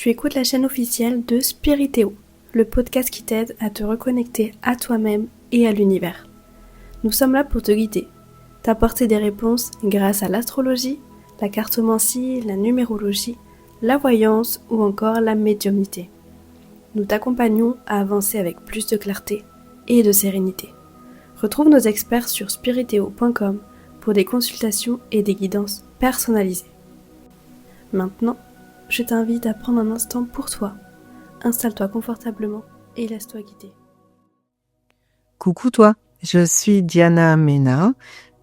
Tu écoutes la chaîne officielle de Spiritéo, le podcast qui t'aide à te reconnecter à toi-même et à l'univers. Nous sommes là pour te guider, t'apporter des réponses grâce à l'astrologie, la cartomancie, la numérologie, la voyance ou encore la médiumnité. Nous t'accompagnons à avancer avec plus de clarté et de sérénité. Retrouve nos experts sur spiritéo.com pour des consultations et des guidances personnalisées. Maintenant, je t'invite à prendre un instant pour toi. Installe-toi confortablement et laisse-toi guider. Coucou toi, je suis Diana Mena,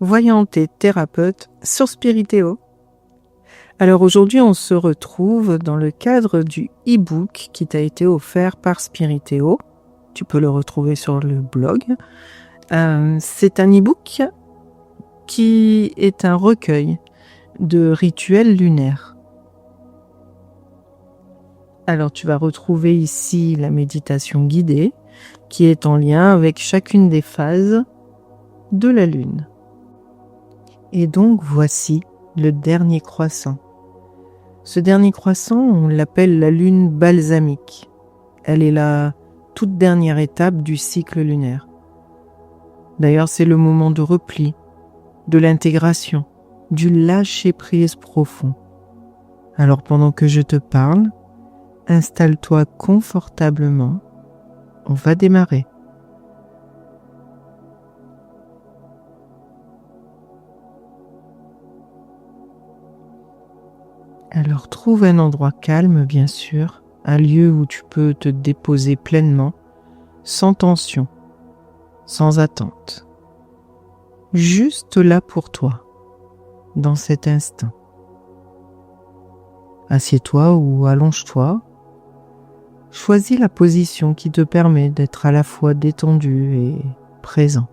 voyante et thérapeute sur Spiritéo. Alors aujourd'hui, on se retrouve dans le cadre du e-book qui t'a été offert par Spiritéo. Tu peux le retrouver sur le blog. C'est un e-book qui est un recueil de rituels lunaires. Alors tu vas retrouver ici la méditation guidée qui est en lien avec chacune des phases de la lune. Et donc voici le dernier croissant. Ce dernier croissant, on l'appelle la lune balsamique. Elle est la toute dernière étape du cycle lunaire. D'ailleurs, c'est le moment de repli, de l'intégration, du lâcher-prise profond. Alors pendant que je te parle, installe-toi confortablement. On va démarrer. Alors trouve un endroit calme, bien sûr, un lieu où tu peux te déposer pleinement, sans tension, sans attente. Juste là pour toi, dans cet instant. Assieds-toi ou allonge-toi. Choisis la position qui te permet d'être à la fois détendu et présent.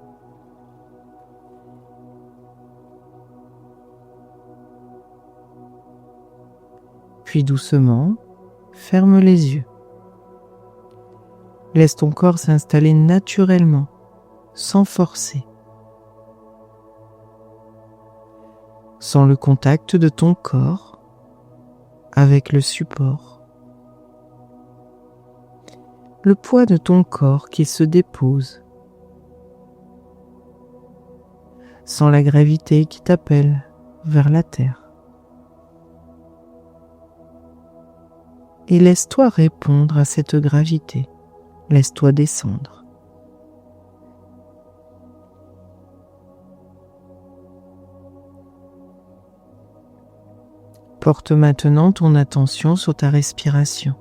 Puis doucement, ferme les yeux. Laisse ton corps s'installer naturellement, sans forcer. Sens le contact de ton corps avec le support. Le poids de ton corps qui se dépose. Sens la gravité qui t'appelle vers la terre. Et laisse-toi répondre à cette gravité. Laisse-toi descendre. Porte maintenant ton attention sur ta respiration.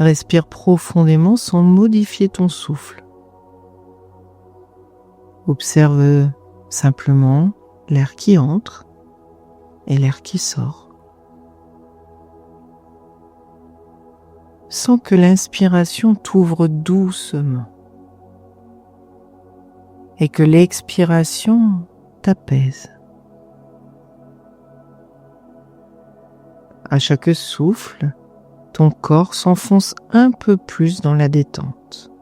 Respire profondément sans modifier ton souffle. Observe simplement l'air qui entre et l'air qui sort. Sens que l'inspiration t'ouvre doucement et que l'expiration t'apaise. À chaque souffle, ton corps s'enfonce un peu plus dans la détente.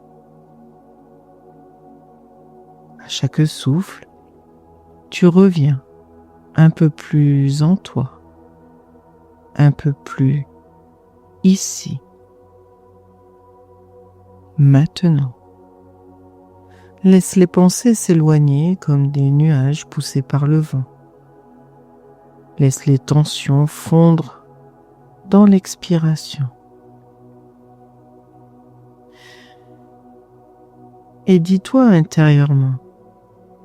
À chaque souffle, tu reviens un peu plus en toi, un peu plus ici, maintenant. Laisse les pensées s'éloigner comme des nuages poussés par le vent. Laisse les tensions fondre dans l'expiration. Et dis-toi intérieurement,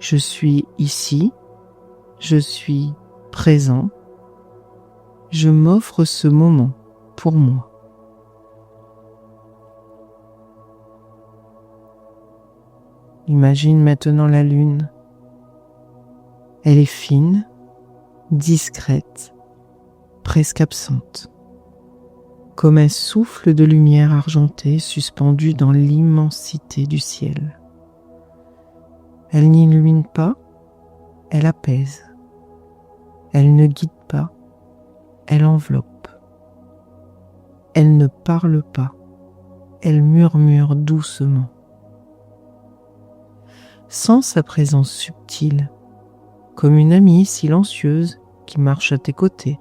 je suis ici, je suis présent, je m'offre ce moment pour moi. Imagine maintenant la lune. Elle est fine, discrète, presque absente. Comme un souffle de lumière argentée suspendu dans l'immensité du ciel. Elle n'illumine pas, elle apaise. Elle ne guide pas, elle enveloppe. Elle ne parle pas, elle murmure doucement. Sens sa présence subtile, comme une amie silencieuse qui marche à tes côtés.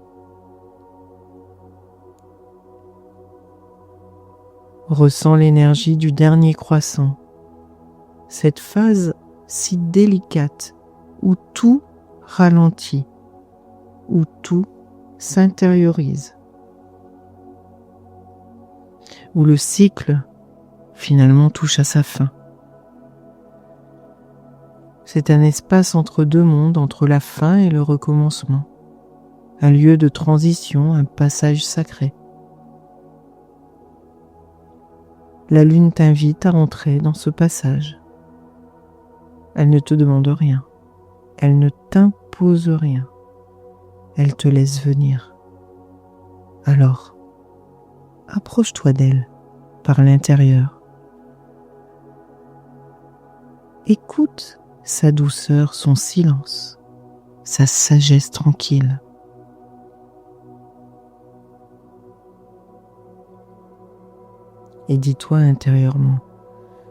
Ressens l'énergie du dernier croissant, cette phase si délicate où tout ralentit, où tout s'intériorise, où le cycle finalement touche à sa fin. C'est un espace entre deux mondes, entre la fin et le recommencement, un lieu de transition, un passage sacré. La lune t'invite à entrer dans ce passage. Elle ne te demande rien, elle ne t'impose rien, elle te laisse venir. Alors, approche-toi d'elle par l'intérieur. Écoute sa douceur, son silence, sa sagesse tranquille. Et dis-toi intérieurement,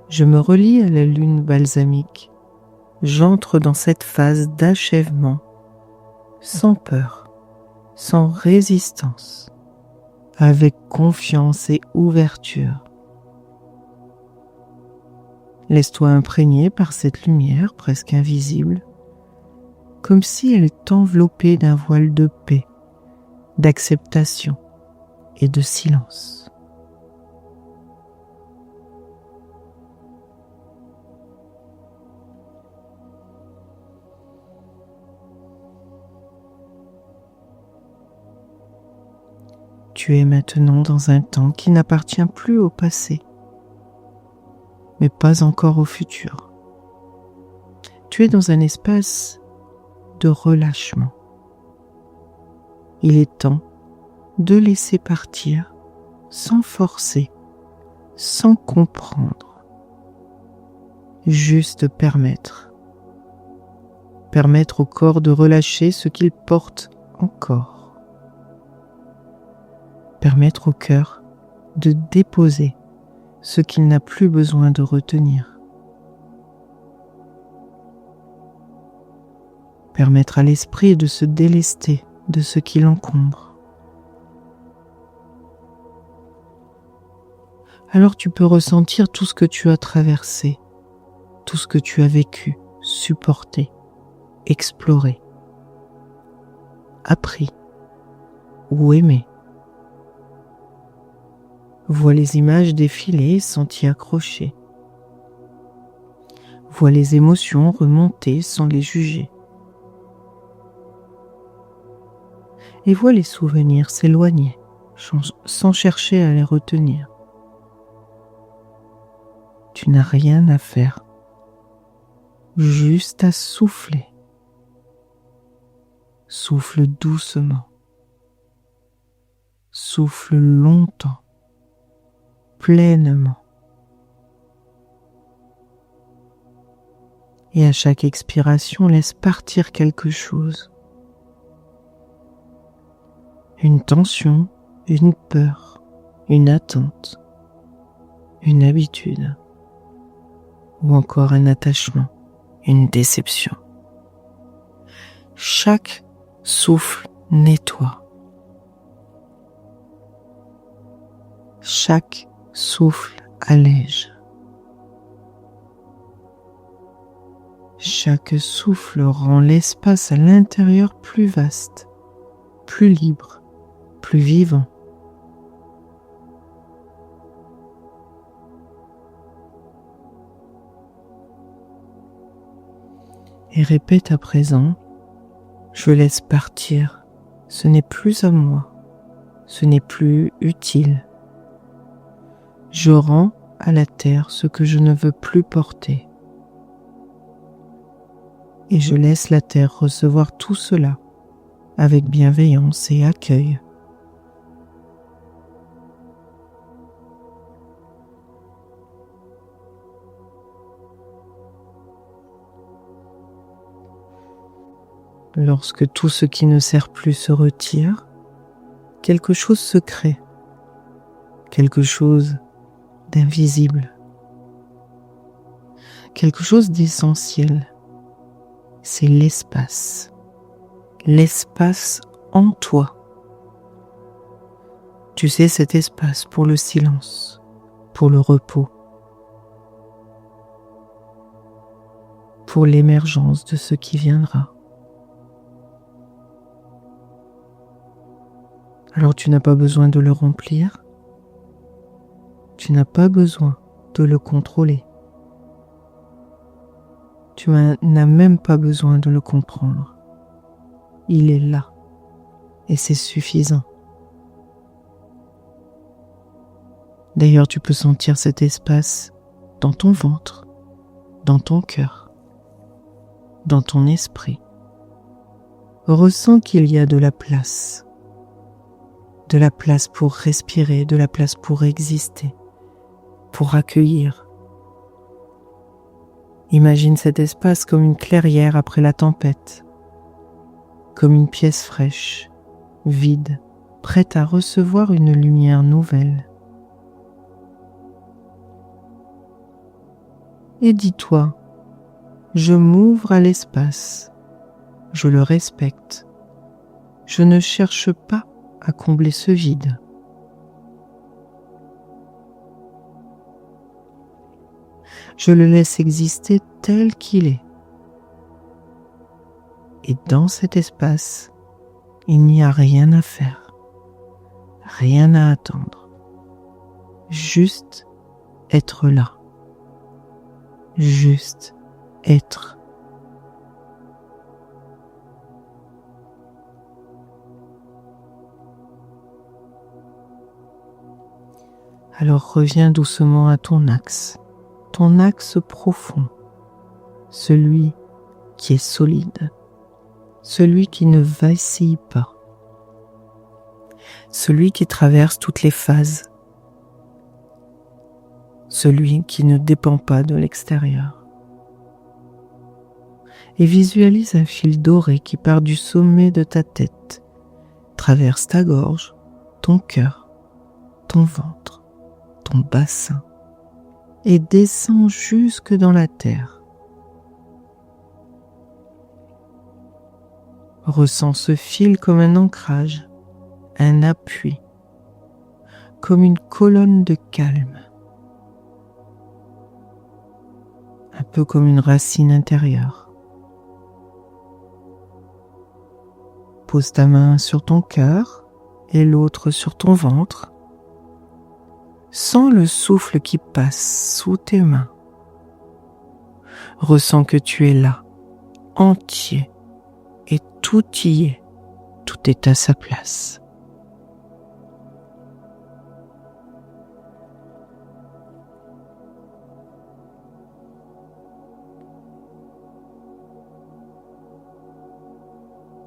je me relie à la lune balsamique, j'entre dans cette phase d'achèvement, sans peur, sans résistance, avec confiance et ouverture. Laisse-toi imprégner par cette lumière presque invisible, comme si elle t'enveloppait d'un voile de paix, d'acceptation et de silence. Tu es maintenant dans un temps qui n'appartient plus au passé, mais pas encore au futur. Tu es dans un espace de relâchement. Il est temps de laisser partir sans forcer, sans comprendre. Juste permettre. Permettre au corps de relâcher ce qu'il porte encore. Permettre au cœur de déposer ce qu'il n'a plus besoin de retenir. Permettre à l'esprit de se délester de ce qui l'encombre. Alors tu peux ressentir tout ce que tu as traversé, tout ce que tu as vécu, supporté, exploré, appris ou aimé. Vois les images défiler sans t'y accrocher. Vois les émotions remonter sans les juger. Et vois les souvenirs s'éloigner sans chercher à les retenir. Tu n'as rien à faire, juste à souffler. Souffle doucement. Souffle longtemps. Pleinement. Et à chaque expiration, laisse partir quelque chose. Une tension, une peur, une attente, une habitude, ou encore un attachement, une déception. Chaque souffle nettoie. Chaque souffle allège. Chaque souffle rend l'espace à l'intérieur plus vaste, plus libre, plus vivant. Et répète à présent, je laisse partir, ce n'est plus à moi, ce n'est plus utile. Je rends à la terre ce que je ne veux plus porter. Et je laisse la terre recevoir tout cela avec bienveillance et accueil. Lorsque tout ce qui ne sert plus se retire, quelque chose se crée, quelque chose d'invisible, quelque chose d'essentiel. C'est l'espace en toi. Tu sais, cet espace pour le silence, pour le repos, pour l'émergence de ce qui viendra. Alors tu n'as pas besoin de le remplir, tu n'as pas besoin de le contrôler, tu n'as même pas besoin de le comprendre. Il est là et c'est suffisant. D'ailleurs, tu peux sentir cet espace dans ton ventre, dans ton cœur, dans ton esprit. Ressens qu'il y a de la place pour respirer, de la place pour exister, pour accueillir. Imagine cet espace comme une clairière après la tempête, comme une pièce fraîche, vide, prête à recevoir une lumière nouvelle. Et dis-toi, je m'ouvre à l'espace, je le respecte, je ne cherche pas à combler ce vide. Je le laisse exister tel qu'il est. Et dans cet espace, il n'y a rien à faire, rien à attendre, juste être là, juste être. Alors reviens doucement à ton axe profond, celui qui est solide, celui qui ne vacille pas, celui qui traverse toutes les phases, celui qui ne dépend pas de l'extérieur. Et visualise un fil doré qui part du sommet de ta tête, traverse ta gorge, ton cœur, ton ventre, ton bassin et descend jusque dans la terre. Ressens ce fil comme un ancrage, un appui, comme une colonne de calme, un peu comme une racine intérieure. Pose ta main sur ton cœur et l'autre sur ton ventre. Sens le souffle qui passe sous tes mains. Ressens que tu es là, entier, et tout y est, tout est à sa place.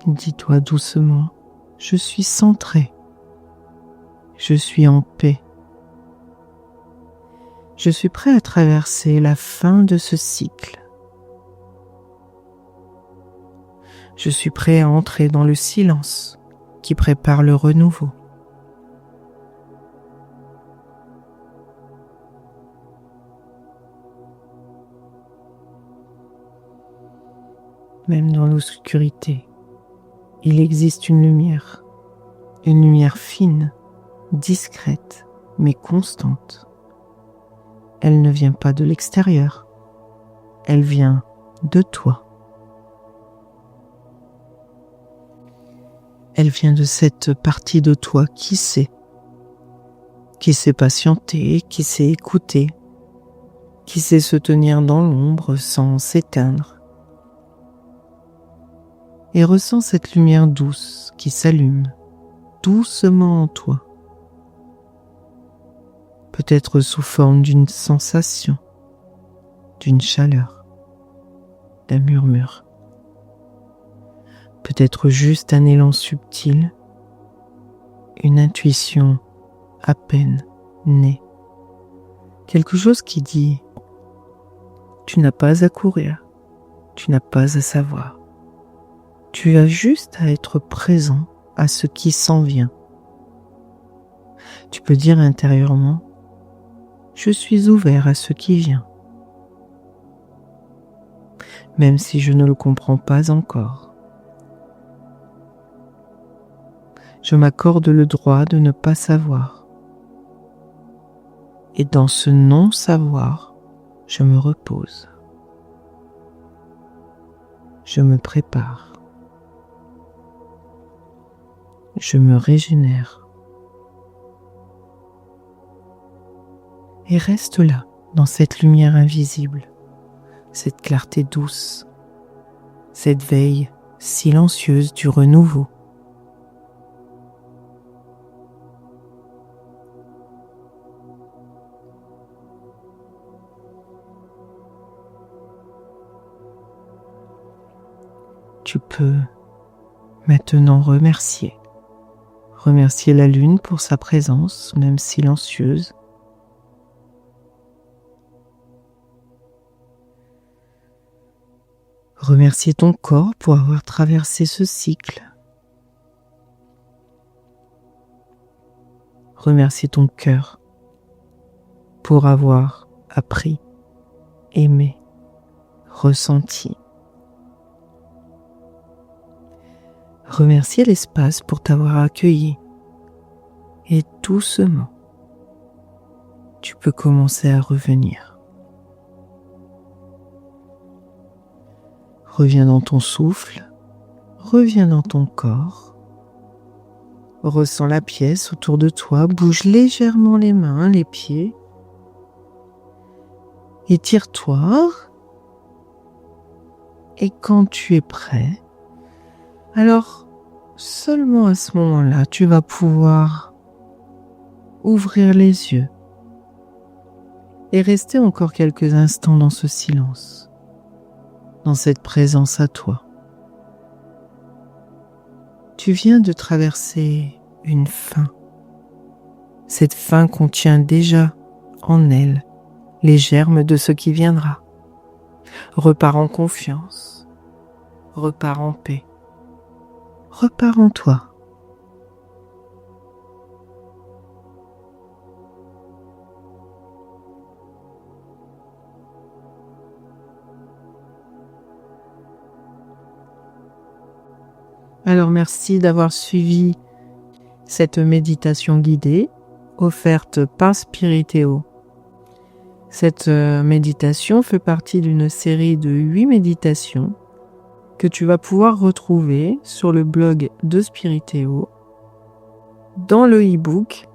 Dis-toi doucement, je suis centré, je suis en paix. Je suis prêt à traverser la fin de ce cycle. Je suis prêt à entrer dans le silence qui prépare le renouveau. Même dans l'obscurité, il existe une lumière fine, discrète, mais constante. Elle ne vient pas de l'extérieur, elle vient de toi. Elle vient de cette partie de toi qui sait patienter, qui sait écouter, qui sait se tenir dans l'ombre sans s'éteindre. Et ressens cette lumière douce qui s'allume doucement en toi. Peut-être sous forme d'une sensation, d'une chaleur, d'un murmure. Peut-être juste un élan subtil, une intuition à peine née. Quelque chose qui dit « Tu n'as pas à courir, tu n'as pas à savoir. Tu as juste à être présent à ce qui s'en vient. » Tu peux dire intérieurement « Je suis ouvert à ce qui vient. » Même si je ne le comprends pas encore. Je m'accorde le droit de ne pas savoir. Et dans ce non-savoir, je me repose. Je me prépare. Je me régénère. Et reste là, dans cette lumière invisible, cette clarté douce, cette veille silencieuse du renouveau. Tu peux maintenant remercier la lune pour sa présence, même silencieuse. Remercier ton corps pour avoir traversé ce cycle. Remercier ton cœur pour avoir appris, aimé, ressenti. Remercier l'espace pour t'avoir accueilli. Et doucement, tu peux commencer à revenir. Reviens dans ton souffle, reviens dans ton corps. Ressens la pièce autour de toi, bouge légèrement les mains, les pieds. Étire-toi. Et quand tu es prêt, alors seulement à ce moment-là, tu vas pouvoir ouvrir les yeux et rester encore quelques instants dans ce silence, dans cette présence à toi. Tu viens de traverser une fin. Cette fin contient déjà en elle les germes de ce qui viendra. Repars en confiance, repars en paix, repars en toi. Alors merci d'avoir suivi cette méditation guidée offerte par Spiritéo. Cette méditation fait partie d'une série de 8 méditations que tu vas pouvoir retrouver sur le blog de Spiritéo dans le e-book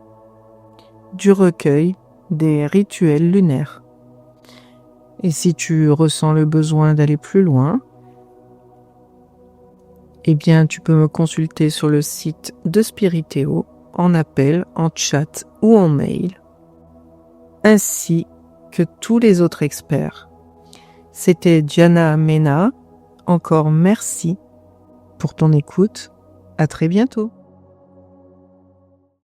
du recueil des rituels lunaires. Et si tu ressens le besoin d'aller plus loin, eh bien, tu peux me consulter sur le site de Spiritéo, en appel, en chat ou en mail, ainsi que tous les autres experts. C'était Diana Mena. Encore merci pour ton écoute. À très bientôt.